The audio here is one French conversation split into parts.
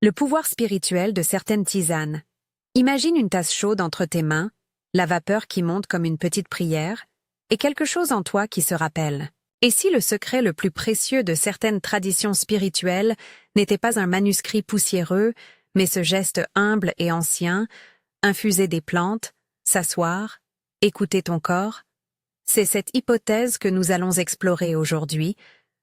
Le pouvoir spirituel de certaines tisanes. Imagine une tasse chaude entre tes mains, la vapeur qui monte comme une petite prière, et quelque chose en toi qui se rappelle. Et si le secret le plus précieux de certaines traditions spirituelles n'était pas un manuscrit poussiéreux, mais ce geste humble et ancien, infuser des plantes, s'asseoir, écouter ton corps? C'est cette hypothèse que nous allons explorer aujourd'hui,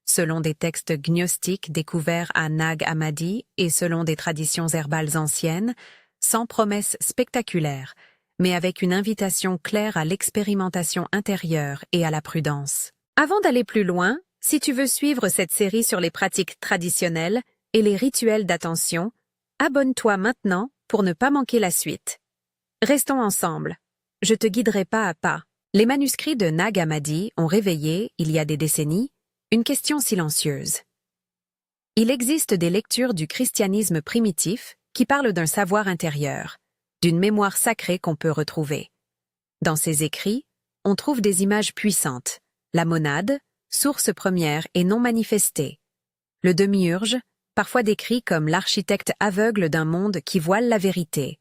selon des textes gnostiques découverts à Nag Hammadi et selon des traditions herbales anciennes, sans promesses spectaculaires, mais avec une invitation claire à l'expérimentation intérieure et à la prudence. Avant d'aller plus loin, si tu veux suivre cette série sur les pratiques traditionnelles et les rituels d'attention, abonne-toi maintenant pour ne pas manquer la suite. Restons ensemble. Je te guiderai pas à pas. Les manuscrits de Nag Hammadi ont réveillé, il y a des décennies, une question silencieuse. Il existe des lectures du christianisme primitif qui parlent d'un savoir intérieur, d'une mémoire sacrée qu'on peut retrouver. Dans ces écrits, on trouve des images puissantes. La monade, source première et non manifestée. Le demiurge, parfois décrit comme l'architecte aveugle d'un monde qui voile la vérité.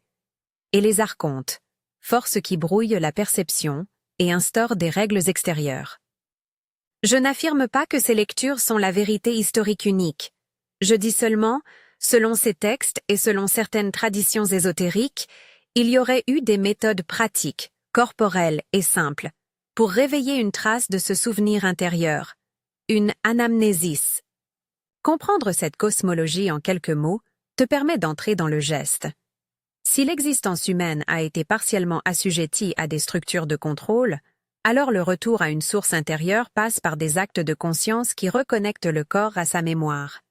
Et les archontes, force qui brouille la perception et instaure des règles extérieures. Je n'affirme pas que ces lectures sont la vérité historique unique. Je dis seulement, selon ces textes et selon certaines traditions ésotériques, il y aurait eu des méthodes pratiques, corporelles et simples, pour réveiller une trace de ce souvenir intérieur, une anamnésis. Comprendre cette cosmologie en quelques mots te permet d'entrer dans le geste. Si l'existence humaine a été partiellement assujettie à des structures de contrôle, alors le retour à une source intérieure passe par des actes de conscience qui reconnectent le corps à sa mémoire.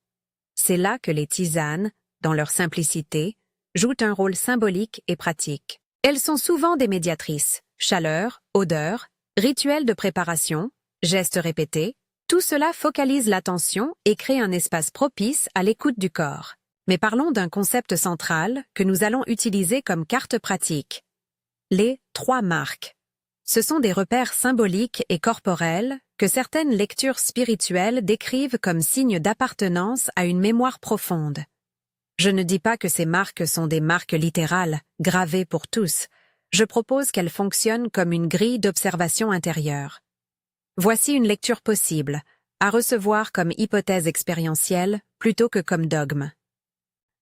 C'est là que les tisanes, dans leur simplicité, jouent un rôle symbolique et pratique. Elles sont souvent des médiatrices, chaleur, odeur, rituels de préparation, gestes répétés, tout cela focalise l'attention et crée un espace propice à l'écoute du corps. Mais parlons d'un concept central que nous allons utiliser comme carte pratique. Les 3 marques. Ce sont des repères symboliques et corporels que certaines lectures spirituelles décrivent comme signes d'appartenance à une mémoire profonde. Je ne dis pas que ces marques sont des marques littérales, gravées pour tous. Je propose qu'elles fonctionnent comme une grille d'observation intérieure. Voici une lecture possible, à recevoir comme hypothèse expérientielle plutôt que comme dogme.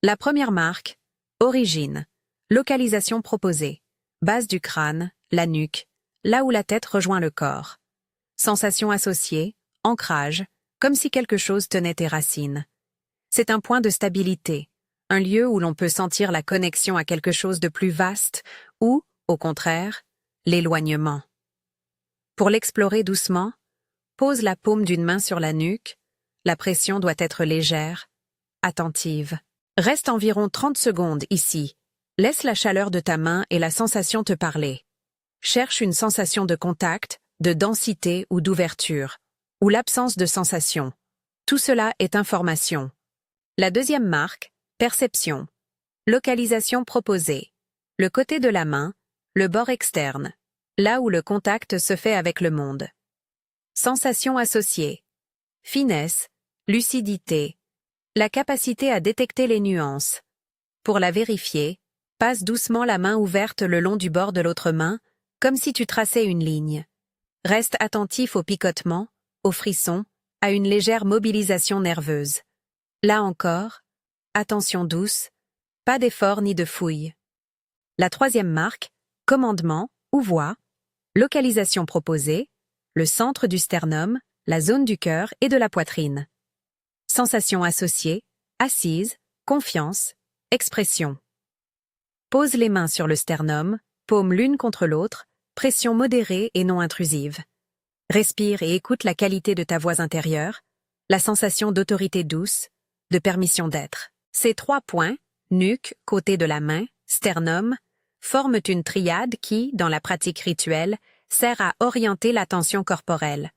La première marque, origine, localisation proposée, base du crâne, la nuque, là où la tête rejoint le corps. Sensation associée, ancrage, comme si quelque chose tenait tes racines. C'est un point de stabilité, un lieu où l'on peut sentir la connexion à quelque chose de plus vaste ou, au contraire, l'éloignement. Pour l'explorer doucement, pose la paume d'une main sur la nuque, la pression doit être légère, attentive. Reste environ 30 secondes ici, laisse la chaleur de ta main et la sensation te parler. Cherche une sensation de contact, de densité ou d'ouverture, ou l'absence de sensation. Tout cela est information. La deuxième marque, perception. Localisation proposée. Le côté de la main, le bord externe, là où le contact se fait avec le monde. Sensation associée. Finesse, lucidité. La capacité à détecter les nuances. Pour la vérifier, passe doucement la main ouverte le long du bord de l'autre main, comme si tu traçais une ligne. Reste attentif au picotement, aux frissons, à une légère mobilisation nerveuse. Là encore, attention douce, pas d'effort ni de fouille. La troisième marque, commandement ou voix, localisation proposée, le centre du sternum, la zone du cœur et de la poitrine. Sensations associées, assise, confiance, expression. Pose les mains sur le sternum, paumes l'une contre l'autre, pression modérée et non intrusive. Respire et écoute la qualité de ta voix intérieure, la sensation d'autorité douce, de permission d'être. Ces 3 points, nuque, côté de la main, sternum, forment une triade qui, dans la pratique rituelle, sert à orienter l'attention corporelle.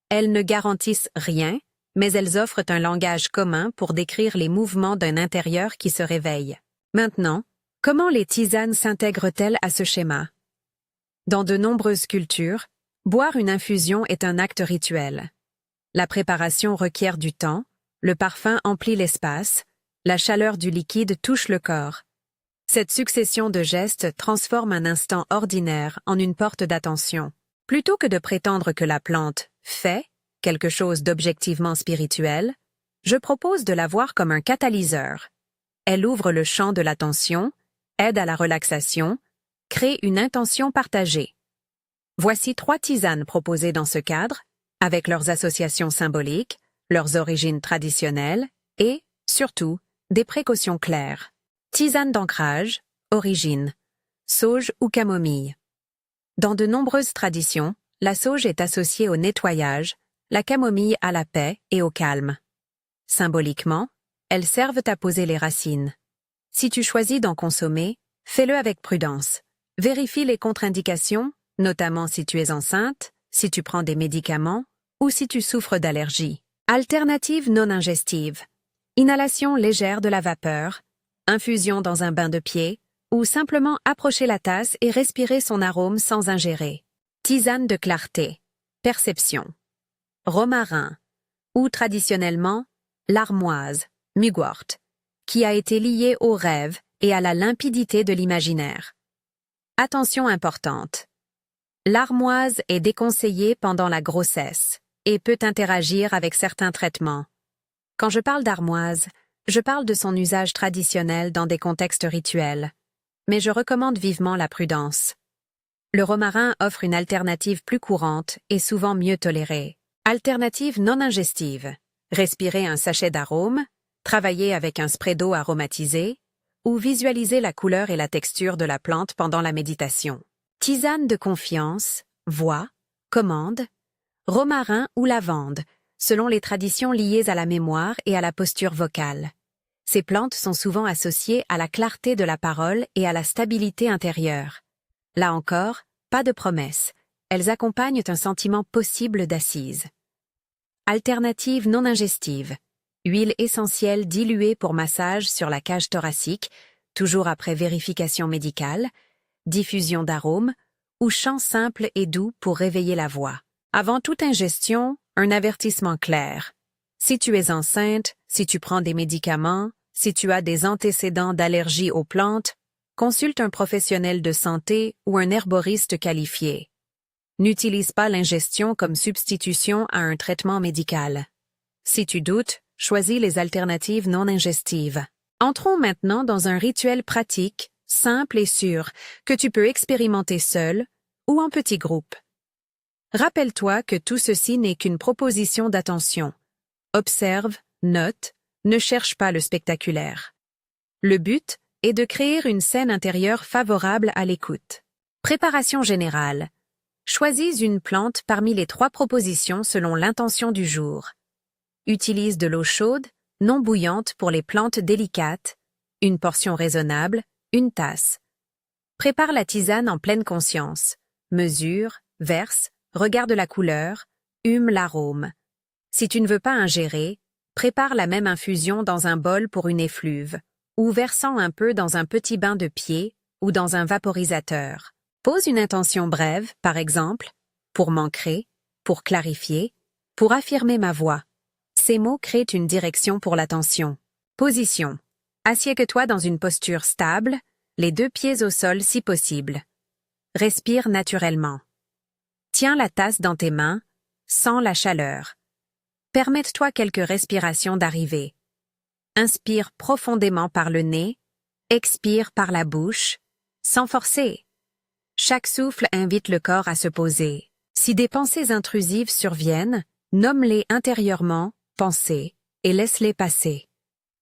Elles ne garantissent rien, mais elles offrent un langage commun pour décrire les mouvements d'un intérieur qui se réveille. Maintenant, comment les tisanes s'intègrent-elles à ce schéma? Dans de nombreuses cultures, boire une infusion est un acte rituel. La préparation requiert du temps, le parfum emplit l'espace, La chaleur du liquide touche le corps. Cette succession de gestes transforme un instant ordinaire en une porte d'attention. Plutôt que de prétendre que la plante fait quelque chose d'objectivement spirituel, je propose de la voir comme un catalyseur. Elle ouvre le champ de l'attention, aide à la relaxation, crée une intention partagée. Voici 3 tisanes proposées dans ce cadre, avec leurs associations symboliques, leurs origines traditionnelles et, surtout, des précautions claires. Tisane d'ancrage, origine, sauge ou camomille. Dans de nombreuses traditions, la sauge est associée au nettoyage, la camomille à la paix et au calme. Symboliquement, elles servent à poser les racines. Si tu choisis d'en consommer, fais-le avec prudence. Vérifie les contre-indications, notamment si tu es enceinte, si tu prends des médicaments ou si tu souffres d'allergies. Alternative non ingestive. Inhalation légère de la vapeur, infusion dans un bain de pied, ou simplement approcher la tasse et respirer son arôme sans ingérer. Tisane de clarté. Perception. Romarin, ou traditionnellement, l'armoise, mugwort, qui a été liée au rêve et à la limpidité de l'imaginaire. Attention importante. L'armoise est déconseillée pendant la grossesse et peut interagir avec certains traitements. Quand je parle d'armoise, je parle de son usage traditionnel dans des contextes rituels, mais je recommande vivement la prudence. Le romarin offre une alternative plus courante et souvent mieux tolérée. Alternative non ingestive. Respirer un sachet d'arôme, travailler avec un spray d'eau aromatisé, ou visualiser la couleur et la texture de la plante pendant la méditation. Tisane de confiance, voix, commande, romarin ou lavande, selon les traditions liées à la mémoire et à la posture vocale. Ces plantes sont souvent associées à la clarté de la parole et à la stabilité intérieure. Là encore, pas de promesses, elles accompagnent un sentiment possible d'assise. Alternative non ingestive. Huile essentielle diluée pour massage sur la cage thoracique, toujours après vérification médicale, diffusion d'arômes, ou chant simple et doux pour réveiller la voix. Avant toute ingestion, un avertissement clair. Si tu es enceinte, si tu prends des médicaments, si tu as des antécédents d'allergie aux plantes, consulte un professionnel de santé ou un herboriste qualifié. N'utilise pas l'ingestion comme substitution à un traitement médical. Si tu doutes, choisis les alternatives non ingestives. Entrons maintenant dans un rituel pratique, simple et sûr, que tu peux expérimenter seul ou en petit groupe. Rappelle-toi que tout ceci n'est qu'une proposition d'attention. Observe, note, ne cherche pas le spectaculaire. Le but est de créer une scène intérieure favorable à l'écoute. Préparation générale. Choisis une plante parmi les 3 propositions selon l'intention du jour. Utilise de l'eau chaude, non bouillante pour les plantes délicates, une portion raisonnable, une tasse. Prépare la tisane en pleine conscience. Mesure, verse, regarde la couleur, hume l'arôme. Si tu ne veux pas ingérer, prépare la même infusion dans un bol pour une effluve, ou versant un peu dans un petit bain de pied ou dans un vaporisateur. Pose une intention brève, par exemple, pour m'ancrer, pour clarifier, pour affirmer ma voix. Ces mots créent une direction pour l'attention. Position. Assieds-toi dans une posture stable, les 2 pieds au sol si possible. Respire naturellement. Tiens la tasse dans tes mains, sens la chaleur. Permette-toi quelques respirations d'arrivée. Inspire profondément par le nez, expire par la bouche, sans forcer. Chaque souffle invite le corps à se poser. Si des pensées intrusives surviennent, nomme-les intérieurement, pensées, et laisse-les passer.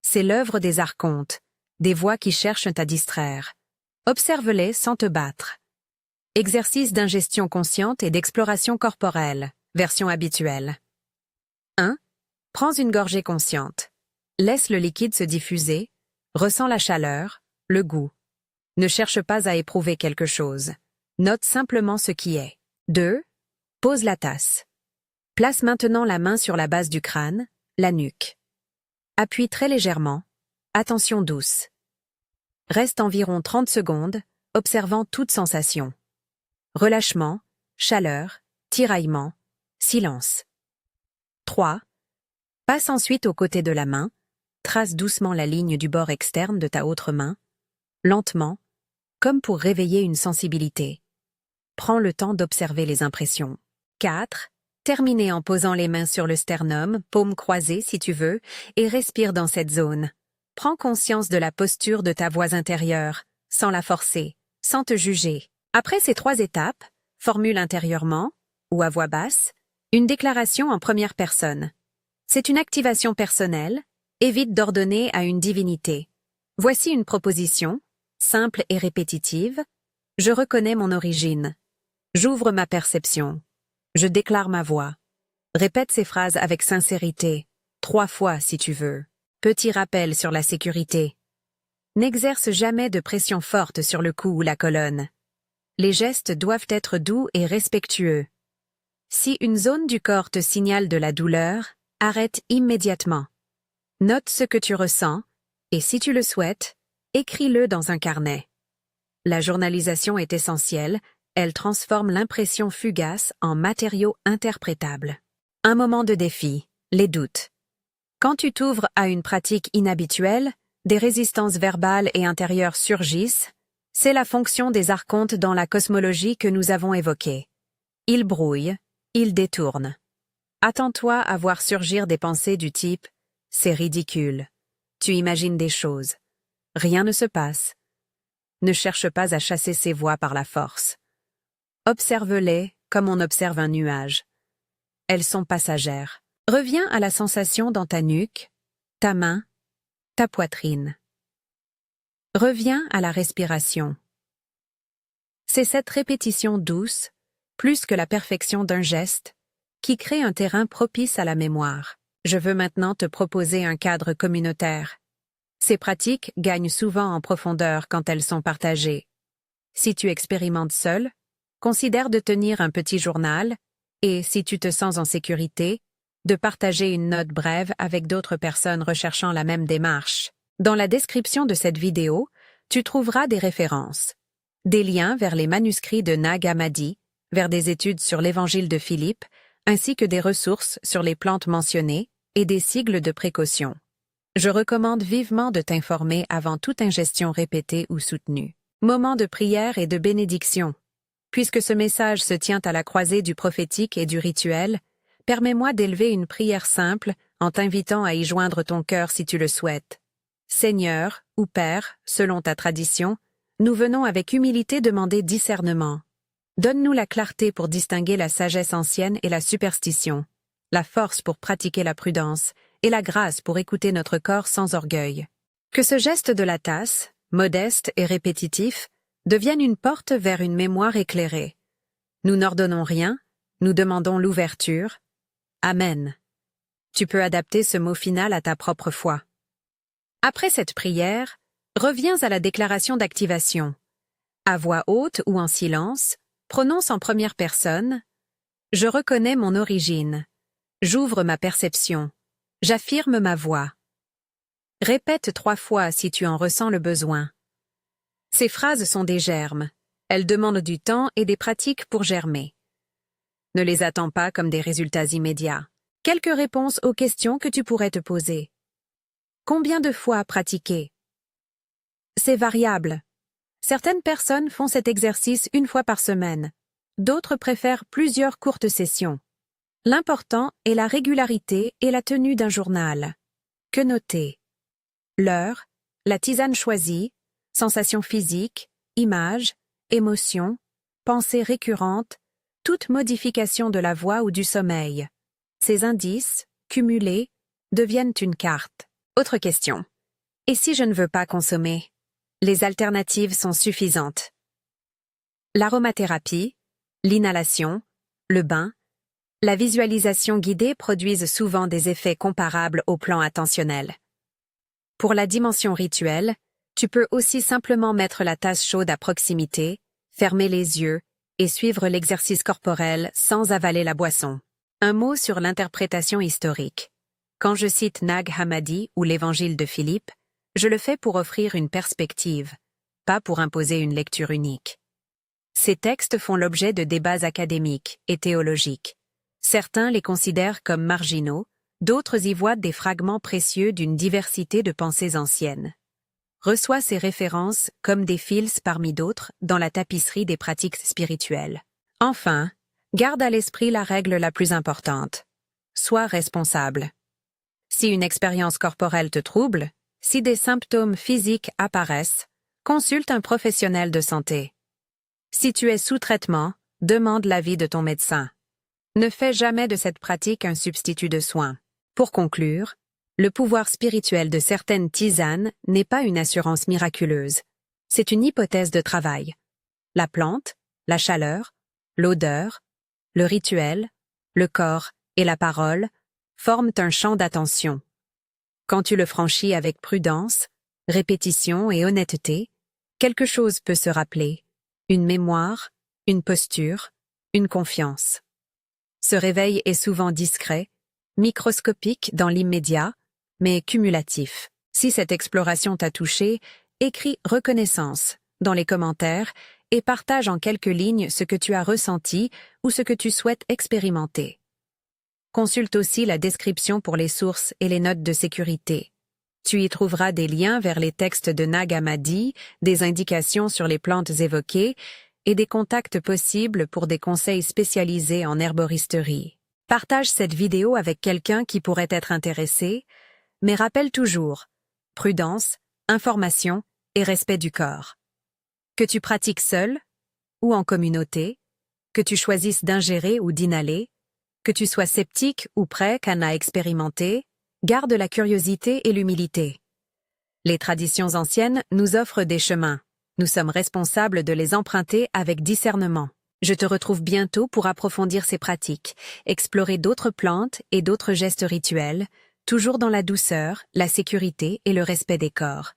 C'est l'œuvre des archontes, des voix qui cherchent à distraire. Observe-les sans te battre. Exercice d'ingestion consciente et d'exploration corporelle, version habituelle. 1. Prends une gorgée consciente. Laisse le liquide se diffuser, ressens la chaleur, le goût. Ne cherche pas à éprouver quelque chose. Note simplement ce qui est. 2. Pose la tasse. Place maintenant la main sur la base du crâne, la nuque. Appuie très légèrement. Attention douce. Reste environ 30 secondes, observant toute sensation. Relâchement, chaleur, tiraillement, silence. 3. Passe ensuite aux côtés de la main, Trace doucement la ligne du bord externe de ta autre main, lentement, comme pour réveiller une sensibilité. Prends le temps d'observer les impressions. 4. Terminez en posant les mains sur le sternum, paumes croisées si tu veux, et respire dans cette zone. Prends conscience de la posture de ta voix intérieure, sans la forcer, sans te juger. Après ces 3 étapes, formule intérieurement, ou à voix basse, une déclaration en première personne. C'est une activation personnelle, évite d'ordonner à une divinité. Voici une proposition, simple et répétitive. Je reconnais mon origine. J'ouvre ma perception. Je déclare ma voix. Répète ces phrases avec sincérité, 3 fois si tu veux. Petit rappel sur la sécurité. N'exerce jamais de pression forte sur le cou ou la colonne. Les gestes doivent être doux et respectueux. Si une zone du corps te signale de la douleur, arrête immédiatement. Note ce que tu ressens, et si tu le souhaites, écris-le dans un carnet. La journalisation est essentielle, elle transforme l'impression fugace en matériau interprétable. Un moment de défi, les doutes. Quand tu t'ouvres à une pratique inhabituelle, des résistances verbales et intérieures surgissent, c'est la fonction des archontes dans la cosmologie que nous avons évoquée. Ils brouillent, ils détournent. Attends-toi à voir surgir des pensées du type « c'est ridicule », tu imagines des choses. Rien ne se passe. Ne cherche pas à chasser ces voix par la force. Observe-les comme on observe un nuage. Elles sont passagères. Reviens à la sensation dans ta nuque, ta main, ta poitrine. Reviens à la respiration. C'est cette répétition douce, plus que la perfection d'un geste, qui crée un terrain propice à la mémoire. Je veux maintenant te proposer un cadre communautaire. Ces pratiques gagnent souvent en profondeur quand elles sont partagées. Si tu expérimentes seul, considère de tenir un petit journal et, si tu te sens en sécurité, de partager une note brève avec d'autres personnes recherchant la même démarche. Dans la description de cette vidéo, tu trouveras des références, des liens vers les manuscrits de Nag Hammadi, vers des études sur l'Évangile de Philippe, ainsi que des ressources sur les plantes mentionnées et des sigles de précaution. Je recommande vivement de t'informer avant toute ingestion répétée ou soutenue. Moment de prière et de bénédiction. Puisque ce message se tient à la croisée du prophétique et du rituel, permets-moi d'élever une prière simple en t'invitant à y joindre ton cœur si tu le souhaites. Seigneur, ou Père, selon ta tradition, nous venons avec humilité demander discernement. Donne-nous la clarté pour distinguer la sagesse ancienne et la superstition, la force pour pratiquer la prudence et la grâce pour écouter notre corps sans orgueil. Que ce geste de la tasse, modeste et répétitif, devienne une porte vers une mémoire éclairée. Nous n'ordonnons rien, nous demandons l'ouverture. Amen. Tu peux adapter ce mot final à ta propre foi. Après cette prière, reviens à la déclaration d'activation. À voix haute ou en silence, prononce en première personne « Je reconnais mon origine. J'ouvre ma perception. J'affirme ma voix. » Répète 3 fois si tu en ressens le besoin. Ces phrases sont des germes. Elles demandent du temps et des pratiques pour germer. Ne les attends pas comme des résultats immédiats. Quelques réponses aux questions que tu pourrais te poser. Combien de fois pratiquer? C'est variable. Certaines personnes font cet exercice 1 fois par semaine. D'autres préfèrent plusieurs courtes sessions. L'important est la régularité et la tenue d'un journal. Que noter? L'heure, la tisane choisie, sensations physiques, images, émotions, pensées récurrentes, toute modification de la voix ou du sommeil. Ces indices, cumulés, deviennent une carte. Autre question. Et si je ne veux pas consommer? Les alternatives sont suffisantes. L'aromathérapie, l'inhalation, le bain, la visualisation guidée produisent souvent des effets comparables au plan attentionnel. Pour la dimension rituelle, tu peux aussi simplement mettre la tasse chaude à proximité, fermer les yeux et suivre l'exercice corporel sans avaler la boisson. Un mot sur l'interprétation historique. Quand je cite Nag Hammadi ou l'Évangile de Philippe, je le fais pour offrir une perspective, pas pour imposer une lecture unique. Ces textes font l'objet de débats académiques et théologiques. Certains les considèrent comme marginaux, D'autres y voient des fragments précieux d'une diversité de pensées anciennes. Reçois ces références comme des fils parmi d'autres dans la tapisserie des pratiques spirituelles. Enfin, garde à l'esprit la règle la plus importante. Sois responsable. Si une expérience corporelle te trouble, si des symptômes physiques apparaissent, consulte un professionnel de santé. Si tu es sous traitement, demande l'avis de ton médecin. Ne fais jamais de cette pratique un substitut de soins. Pour conclure, le pouvoir spirituel de certaines tisanes n'est pas une assurance miraculeuse. C'est une hypothèse de travail. La plante, la chaleur, l'odeur, le rituel, le corps et la parole forment un champ d'attention. Quand tu le franchis avec prudence, répétition et honnêteté, quelque chose peut se rappeler, une mémoire, une posture, une confiance. Ce réveil est souvent discret, microscopique dans l'immédiat, mais cumulatif. Si cette exploration t'a touché, écris « reconnaissance » dans les commentaires et partage en quelques lignes ce que tu as ressenti ou ce que tu souhaites expérimenter. Consulte aussi la description pour les sources et les notes de sécurité. Tu y trouveras des liens vers les textes de Nag Hammadi, des indications sur les plantes évoquées et des contacts possibles pour des conseils spécialisés en herboristerie. Partage cette vidéo avec quelqu'un qui pourrait être intéressé, mais rappelle toujours prudence, information et respect du corps. Que tu pratiques seul ou en communauté, que tu choisisses d'ingérer ou d'inhaler, que tu sois sceptique ou prêt à expérimenter, garde la curiosité et l'humilité. Les traditions anciennes nous offrent des chemins. Nous sommes responsables de les emprunter avec discernement. Je te retrouve bientôt pour approfondir ces pratiques, explorer d'autres plantes et d'autres gestes rituels, toujours dans la douceur, la sécurité et le respect des corps.